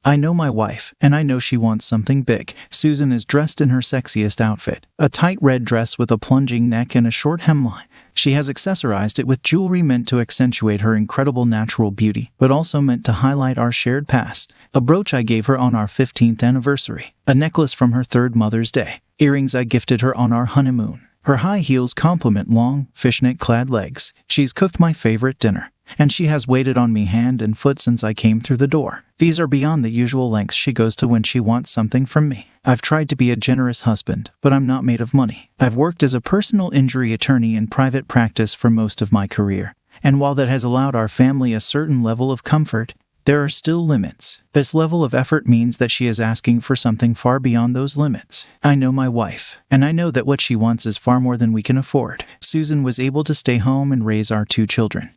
I know my wife, and I know she wants something big. Susan is dressed in her sexiest outfit, a tight red dress with a plunging neck and a short hemline. She has accessorized it with jewelry meant to accentuate her incredible natural beauty, but also meant to highlight our shared past. A brooch I gave her on our 15th anniversary, a necklace from her third Mother's Day, earrings I gifted her on our honeymoon. Her high heels complement long, fishnet-clad legs. She's cooked my favorite dinner, and she has waited on me hand and foot since I came through the door. These are beyond the usual lengths she goes to when she wants something from me. I've tried to be a generous husband, but I'm not made of money. I've worked as a personal injury attorney in private practice for most of my career, and while that has allowed our family a certain level of comfort, there are still limits. This level of effort means that she is asking for something far beyond those limits. I know my wife, and I know that what she wants is far more than we can afford. Susan was able to stay home and raise our 2 children,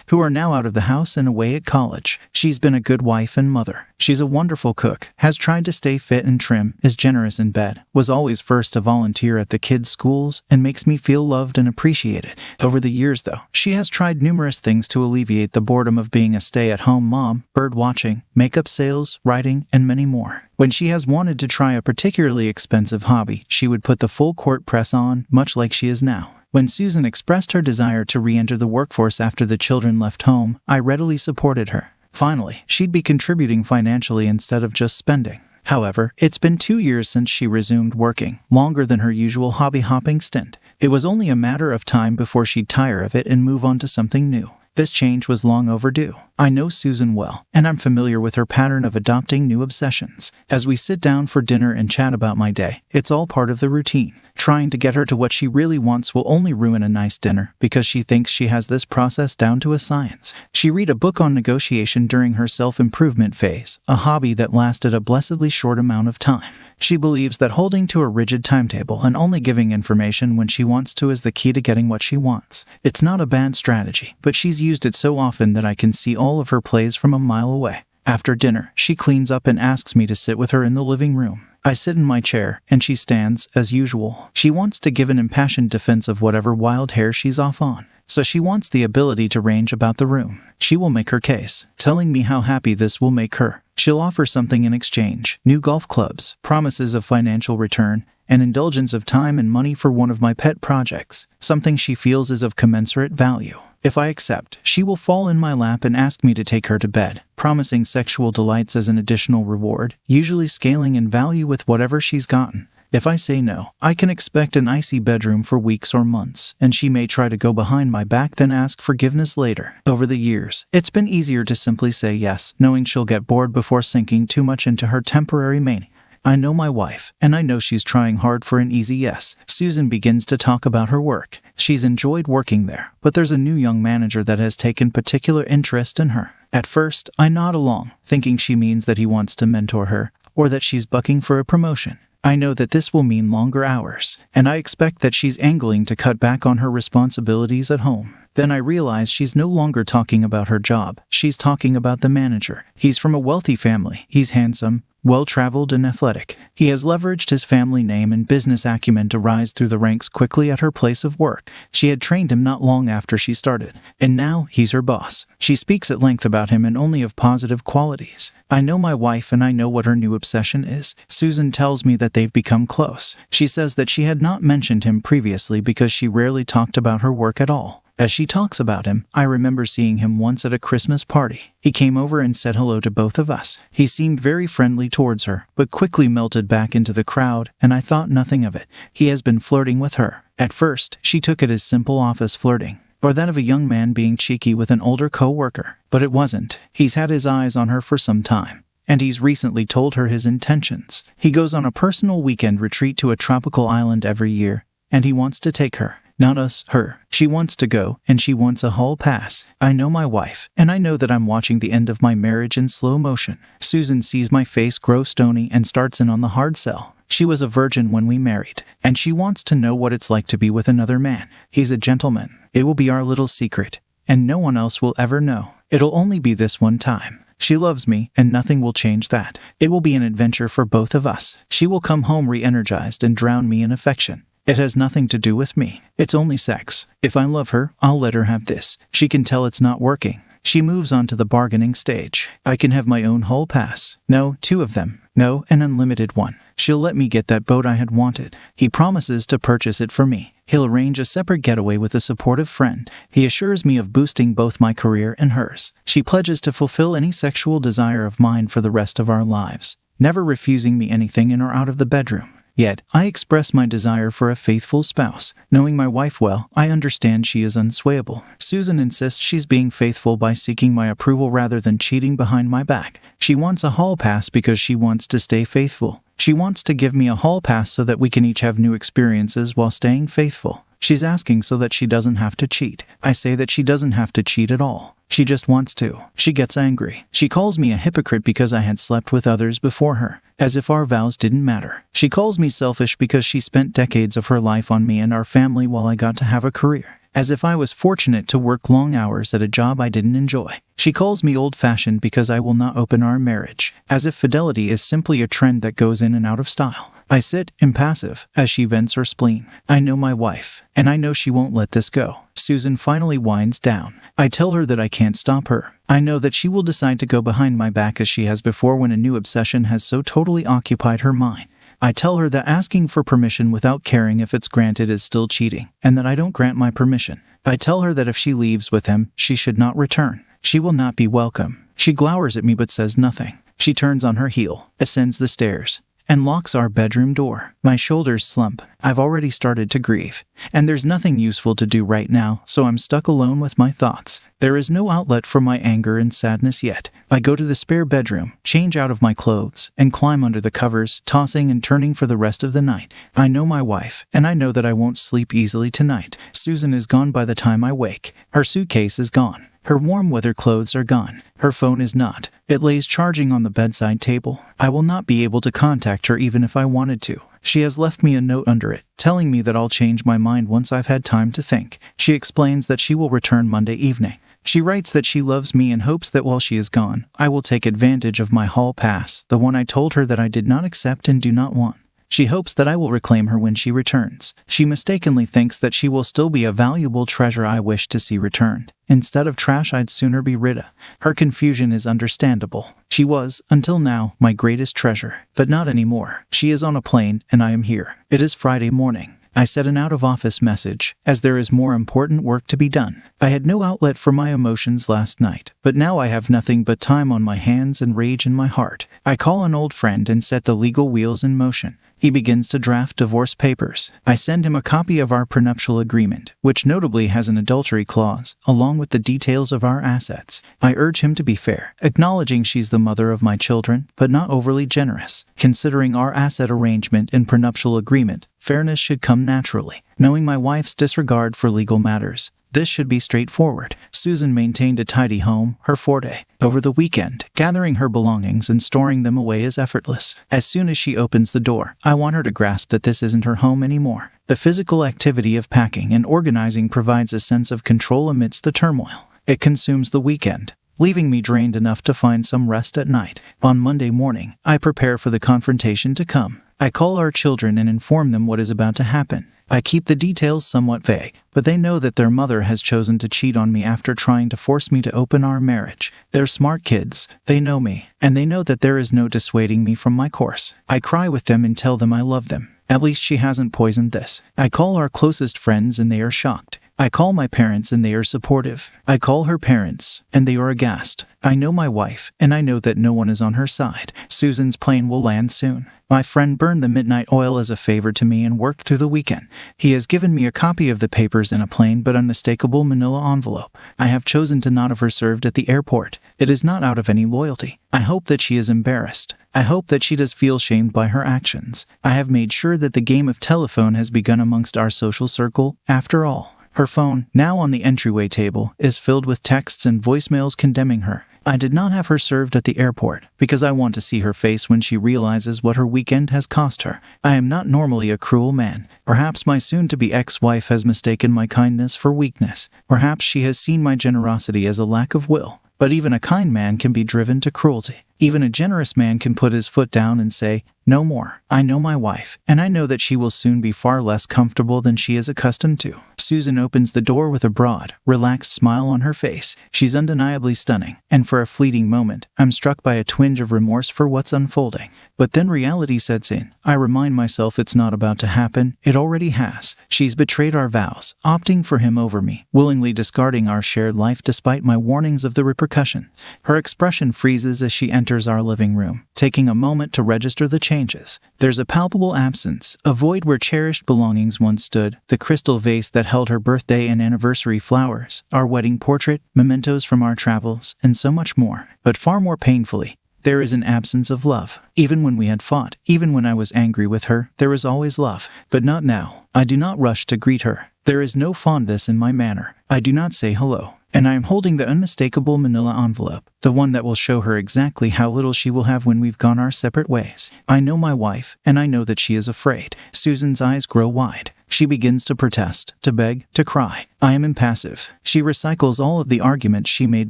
who are now out of the house and away at college. She's been a good wife and mother. She's a wonderful cook, has tried to stay fit and trim, is generous in bed, was always first to volunteer at the kids' schools, and makes me feel loved and appreciated. Over the years, though, she has tried numerous things to alleviate the boredom of being a stay-at-home mom: bird watching, makeup sales, writing, and many more. When she has wanted to try a particularly expensive hobby, she would put the full court press on, much like she is now. When Susan expressed her desire to re-enter the workforce after the children left home, I readily supported her. Finally, she'd be contributing financially instead of just spending. However, it's been 2 years since she resumed working, longer than her usual hobby-hopping stint. It was only a matter of time before she'd tire of it and move on to something new. This change was long overdue. I know Susan well, and I'm familiar with her pattern of adopting new obsessions. As we sit down for dinner and chat about my day, it's all part of the routine. Trying to get her to what she really wants will only ruin a nice dinner, because she thinks she has this process down to a science. She read a book on negotiation during her self-improvement phase, a hobby that lasted a blessedly short amount of time. She believes that holding to a rigid timetable and only giving information when she wants to is the key to getting what she wants. It's not a bad strategy, but she's used it so often that I can see all of her plays from a mile away. After dinner, she cleans up and asks me to sit with her in the living room. I sit in my chair, and she stands, as usual. She wants to give an impassioned defense of whatever wild hair she's off on, so she wants the ability to range about the room. She will make her case, telling me how happy this will make her. She'll offer something in exchange: new golf clubs, promises of financial return, and indulgence of time and money for one of my pet projects, something she feels is of commensurate value. If I accept, she will fall in my lap and ask me to take her to bed, promising sexual delights as an additional reward, usually scaling in value with whatever she's gotten. If I say no, I can expect an icy bedroom for weeks or months, and she may try to go behind my back then ask forgiveness later. Over the years, it's been easier to simply say yes, knowing she'll get bored before sinking too much into her temporary mania. I know my wife, and I know she's trying hard for an easy yes. Susan begins to talk about her work. She's enjoyed working there, but there's a new young manager that has taken particular interest in her. At first, I nod along, thinking she means that he wants to mentor her, or that she's bucking for a promotion. I know that this will mean longer hours, and I expect that she's angling to cut back on her responsibilities at home. Then I realize she's no longer talking about her job. She's talking about the manager. He's from a wealthy family. He's handsome, well-traveled, and athletic. He has leveraged his family name and business acumen to rise through the ranks quickly at her place of work. She had trained him not long after she started, and now he's her boss. She speaks at length about him and only of positive qualities. I know my wife, and I know what her new obsession is. Susan tells me that they've become close. She says that she had not mentioned him previously because she rarely talked about her work at all. As she talks about him, I remember seeing him once at a Christmas party. He came over and said hello to both of us. He seemed very friendly towards her, but quickly melted back into the crowd, and I thought nothing of it. He has been flirting with her. At first, she took it as simple office flirting, or that of a young man being cheeky with an older co-worker. But it wasn't. He's had his eyes on her for some time, and he's recently told her his intentions. He goes on a personal weekend retreat to a tropical island every year, and he wants to take her. Not us, her. She wants to go, and she wants a hall pass. I know my wife, and I know that I'm watching the end of my marriage in slow motion. Susan sees my face grow stony and starts in on the hard sell. She was a virgin when we married, and she wants to know what it's like to be with another man. He's a gentleman. It will be our little secret, and no one else will ever know. It'll only be this one time. She loves me, and nothing will change that. It will be an adventure for both of us. She will come home re-energized and drown me in affection. It has nothing to do with me. It's only sex. If I love her, I'll let her have this. She can tell it's not working. She moves on to the bargaining stage. I can have my own hall pass. No, 2 of them. No, an unlimited one. She'll let me get that boat I had wanted. He promises to purchase it for me. He'll arrange a separate getaway with a supportive friend. He assures me of boosting both my career and hers. She pledges to fulfill any sexual desire of mine for the rest of our lives, never refusing me anything in or out of the bedroom. Yet, I express my desire for a faithful spouse. Knowing my wife well, I understand she is unswayable. Susan insists she's being faithful by seeking my approval rather than cheating behind my back. She wants a hall pass because she wants to stay faithful. She wants to give me a hall pass so that we can each have new experiences while staying faithful. She's asking so that she doesn't have to cheat. I say that she doesn't have to cheat at all. She just wants to. She gets angry. She calls me a hypocrite because I had slept with others before her, as if our vows didn't matter. She calls me selfish because she spent decades of her life on me and our family while I got to have a career, as if I was fortunate to work long hours at a job I didn't enjoy. She calls me old-fashioned because I will not open our marriage, as if fidelity is simply a trend that goes in and out of style. I sit, impassive, as she vents her spleen. I know my wife, and I know she won't let this go. Susan finally winds down. I tell her that I can't stop her. I know that she will decide to go behind my back as she has before when a new obsession has so totally occupied her mind. I tell her that asking for permission without caring if it's granted is still cheating, and that I don't grant my permission. I tell her that if she leaves with him, she should not return. She will not be welcome. She glowers at me but says nothing. She turns on her heel, ascends the stairs, and locks our bedroom door. My shoulders slump. I've already started to grieve, and there's nothing useful to do right now, so I'm stuck alone with my thoughts. There is no outlet for my anger and sadness yet. I go to the spare bedroom, change out of my clothes, and climb under the covers, tossing and turning for the rest of the night. I know my wife, and I know that I won't sleep easily tonight. Susan is gone by the time I wake. Her suitcase is gone. Her warm weather clothes are gone. Her phone is not. It lays charging on the bedside table. I will not be able to contact her even if I wanted to. She has left me a note under it, telling me that I'll change my mind once I've had time to think. She explains that she will return Monday evening. She writes that she loves me and hopes that while she is gone, I will take advantage of my hall pass, the one I told her that I did not accept and do not want. She hopes that I will reclaim her when she returns. She mistakenly thinks that she will still be a valuable treasure I wish to see returned. Instead of trash I'd sooner be rid of. Her confusion is understandable. She was, until now, my greatest treasure, but not anymore. She is on a plane, and I am here. It is Friday morning. I set an out-of-office message, as there is more important work to be done. I had no outlet for my emotions last night, but now I have nothing but time on my hands and rage in my heart. I call an old friend and set the legal wheels in motion. He begins to draft divorce papers. I send him a copy of our prenuptial agreement, which notably has an adultery clause, along with the details of our assets. I urge him to be fair, acknowledging she's the mother of my children, but not overly generous. Considering our asset arrangement and prenuptial agreement, fairness should come naturally. Knowing my wife's disregard for legal matters, this should be straightforward. Susan maintained a tidy home, her forte. Over the weekend, gathering her belongings and storing them away is effortless. As soon as she opens the door, I want her to grasp that this isn't her home anymore. The physical activity of packing and organizing provides a sense of control amidst the turmoil. It consumes the weekend, leaving me drained enough to find some rest at night. On Monday morning, I prepare for the confrontation to come. I call our children and inform them what is about to happen. I keep the details somewhat vague, but they know that their mother has chosen to cheat on me after trying to force me to open our marriage. They're smart kids. They know me, and they know that there is no dissuading me from my course. I cry with them and tell them I love them. At least she hasn't poisoned this. I call our closest friends and they are shocked. I call my parents and they are supportive. I call her parents, and they are aghast. I know my wife, and I know that no one is on her side. Susan's plane will land soon. My friend burned the midnight oil as a favor to me and worked through the weekend. He has given me a copy of the papers in a plain but unmistakable manila envelope. I have chosen to not have her served at the airport. It is not out of any loyalty. I hope that she is embarrassed. I hope that she does feel shamed by her actions. I have made sure that the game of telephone has begun amongst our social circle, after all. Her phone, now on the entryway table, is filled with texts and voicemails condemning her. I did not have her served at the airport, because I want to see her face when she realizes what her weekend has cost her. I am not normally a cruel man. Perhaps my soon-to-be ex-wife has mistaken my kindness for weakness. Perhaps she has seen my generosity as a lack of will. But even a kind man can be driven to cruelty. Even a generous man can put his foot down and say, No more. I know my wife, and I know that she will soon be far less comfortable than she is accustomed to. Susan opens the door with a broad, relaxed smile on her face. She's undeniably stunning, and for a fleeting moment, I'm struck by a twinge of remorse for what's unfolding. But then reality sets in. I remind myself it's not about to happen. It already has. She's betrayed our vows, opting for him over me, willingly discarding our shared life despite my warnings of the repercussions. Her expression freezes as she enters our living room, taking a moment to register the changes. There's a palpable absence, a void where cherished belongings once stood, the crystal vase that held her birthday and anniversary flowers, our wedding portrait, mementos from our travels, and so much more. But far more painfully, there is an absence of love. Even when we had fought, even when I was angry with her, there was always love. But not now. I do not rush to greet her. There is no fondness in my manner. I do not say hello. And I am holding the unmistakable manila envelope, the one that will show her exactly how little she will have when we've gone our separate ways. I know my wife, and I know that she is afraid. Susan's eyes grow wide. She begins to protest, to beg, to cry. I am impassive. She recycles all of the arguments she made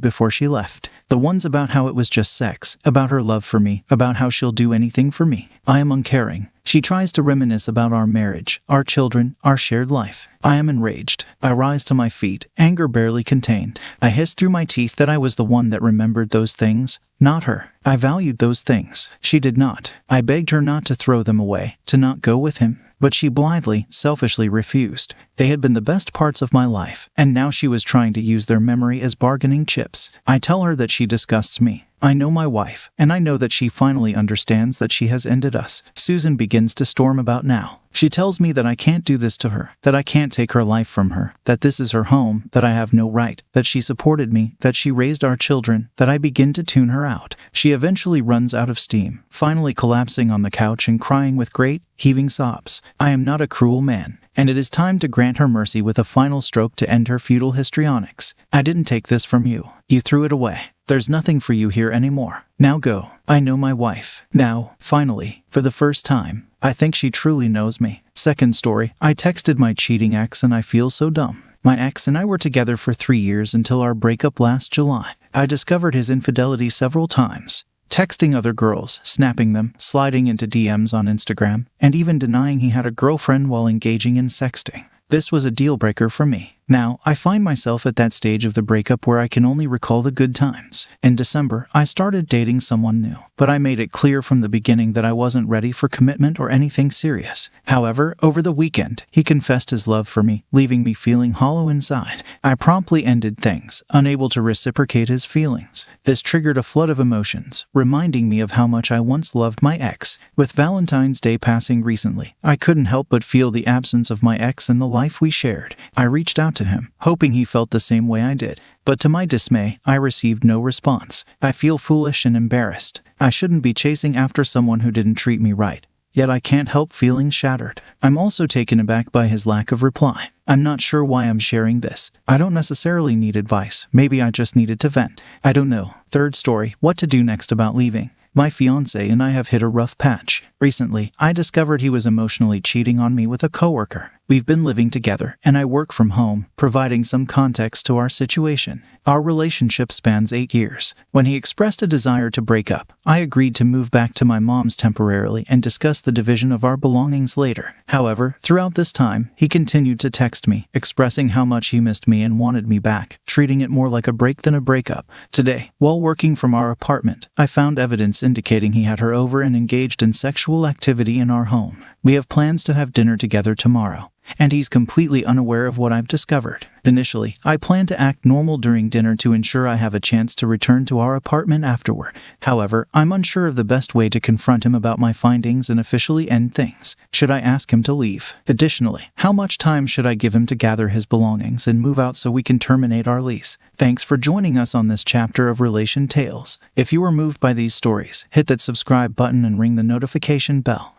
before she left. The ones about how it was just sex, about her love for me, about how she'll do anything for me. I am uncaring. She tries to reminisce about our marriage, our children, our shared life. I am enraged. I rise to my feet, anger barely contained. I hiss through my teeth that I was the one that remembered those things, not her. I valued those things. She did not. I begged her not to throw them away, to not go with him. But she blithely, selfishly refused. They had been the best parts of my life, and now she was trying to use their memory as bargaining chips. I tell her that she disgusts me. I know my wife, and I know that she finally understands that she has ended us. Susan begins to storm about now. She tells me that I can't do this to her, that I can't take her life from her, that this is her home, that I have no right, that she supported me, that she raised our children, that I begin to tune her out. She eventually runs out of steam, finally collapsing on the couch and crying with great, heaving sobs. I am not a cruel man, and it is time to grant her mercy with a final stroke to end her futile histrionics. I didn't take this from you. You threw it away. There's nothing for you here anymore. Now go. I know my wife. Now, finally, for the first time, I think she truly knows me. Second story, I texted my cheating ex and I feel so dumb. My ex and I were together for 3 years until our breakup last July. I discovered his infidelity several times. Texting other girls, snapping them, sliding into DMs on Instagram, and even denying he had a girlfriend while engaging in sexting. This was a deal breaker for me. Now, I find myself at that stage of the breakup where I can only recall the good times. In December, I started dating someone new, but I made it clear from the beginning that I wasn't ready for commitment or anything serious. However, over the weekend, he confessed his love for me, leaving me feeling hollow inside. I promptly ended things, unable to reciprocate his feelings. This triggered a flood of emotions, reminding me of how much I once loved my ex. With Valentine's Day passing recently, I couldn't help but feel the absence of my ex and the life we shared. I reached out to him, hoping he felt the same way I did. But to my dismay, I received no response. I feel foolish and embarrassed. I shouldn't be chasing after someone who didn't treat me right. Yet I can't help feeling shattered. I'm also taken aback by his lack of reply. I'm not sure why I'm sharing this. I don't necessarily need advice. Maybe I just needed to vent. I don't know. Third story, what to do next about leaving. My fiancé and I have hit a rough patch. Recently, I discovered he was emotionally cheating on me with a coworker. We've been living together, and I work from home, providing some context to our situation. Our relationship spans 8 years. When he expressed a desire to break up, I agreed to move back to my mom's temporarily and discuss the division of our belongings later. However, throughout this time, he continued to text me, expressing how much he missed me and wanted me back, treating it more like a break than a breakup. Today, while working from our apartment, I found evidence indicating he had her over and engaged in sexual activity in our home. We have plans to have dinner together tomorrow, and he's completely unaware of what I've discovered. Initially, I plan to act normal during dinner to ensure I have a chance to return to our apartment afterward. However, I'm unsure of the best way to confront him about my findings and officially end things. Should I ask him to leave? Additionally, how much time should I give him to gather his belongings and move out so we can terminate our lease? Thanks for joining us on this chapter of Relation Tales. If you were moved by these stories, hit that subscribe button and ring the notification bell.